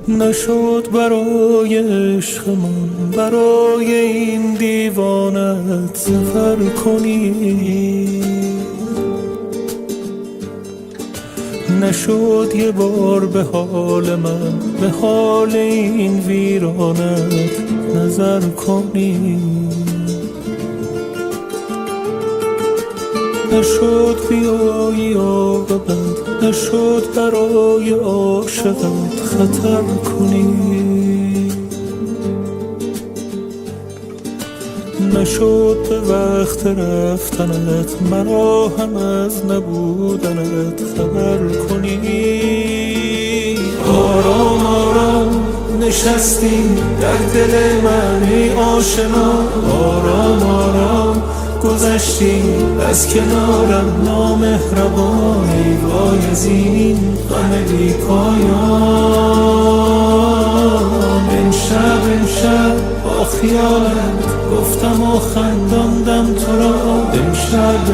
نشد برای عشقمون، برای این دیوانت سفر کنی. نشد یه بار به حال من، به حال این ویرانت نظر کنی. نشد بیایی عاقبت، نشد برای عاشقت خطر کنی. نشد به وقت رفتنت مرا هم از نبودنت خبر کنی. آرام آرام نشستی در دل من ای آشنا، آرام آرام گذشتی از کنارم نامهربان. ای وای از این غم بی پایان. امشب با خیالت گفتم و خنداندم تو را. امشب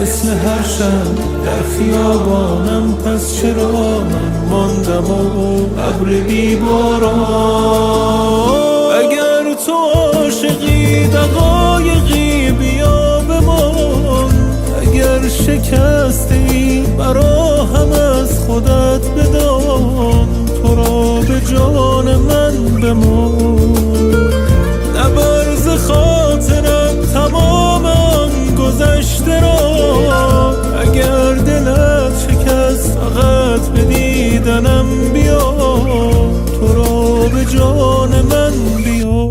مثل هر شب در خیابانم، پس چرا من ماندم و ابر بی باران. اگر تو عاشقی دقایقی بیا بمان، اگر شکستی مرا هم از خودت بدان. تو را به جان من بمان، نبر ز خاطرم تمام آن گذشته را. اگر دلت شکست فقط به دیدنم بیا، تو را به جان من بیا.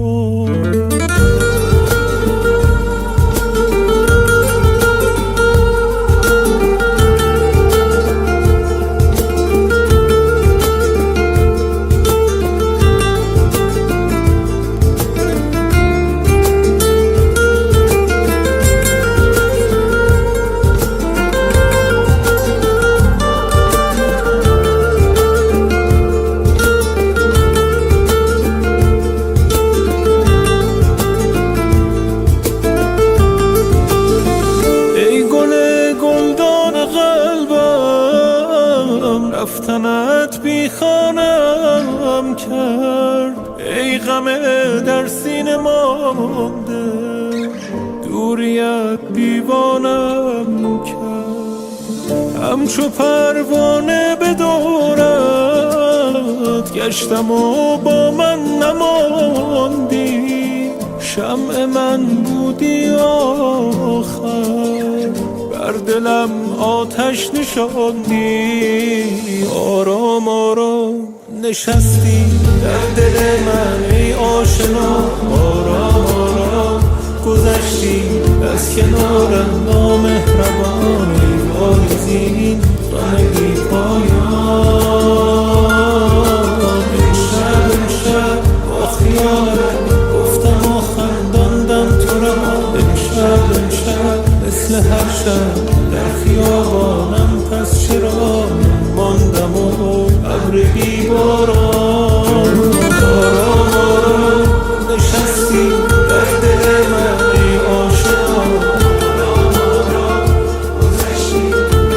رفتنت بی خانم کرد، ای غم در سینه مانده. دوریت دیوانم کرد، همچو پروانه به دورت گشتم و با من نماندی. شمع من بودی آخر، بر دلم آتش نشاندی. آرام آرام نشستی در دل من ای آشنا، آرام آرام گذشتی از کنارم نامهربان. ای وای از این غم بی پایان. امشب با خیالت گفتم و خنداندم تو را. امشب مثل هر شب در خیابانم، پس چرا ماندم و ابر بی باران. آرام آرام نشستی در دل من ای آشنا، آرام آرام گذشتی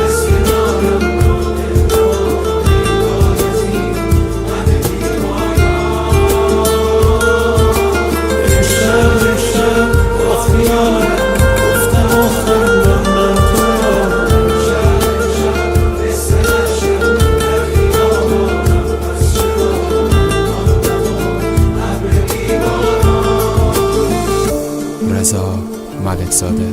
از کنارم نامهربان. ای وای از این غم بی پایان. امشب با خیالت رضا ملک‌زاده.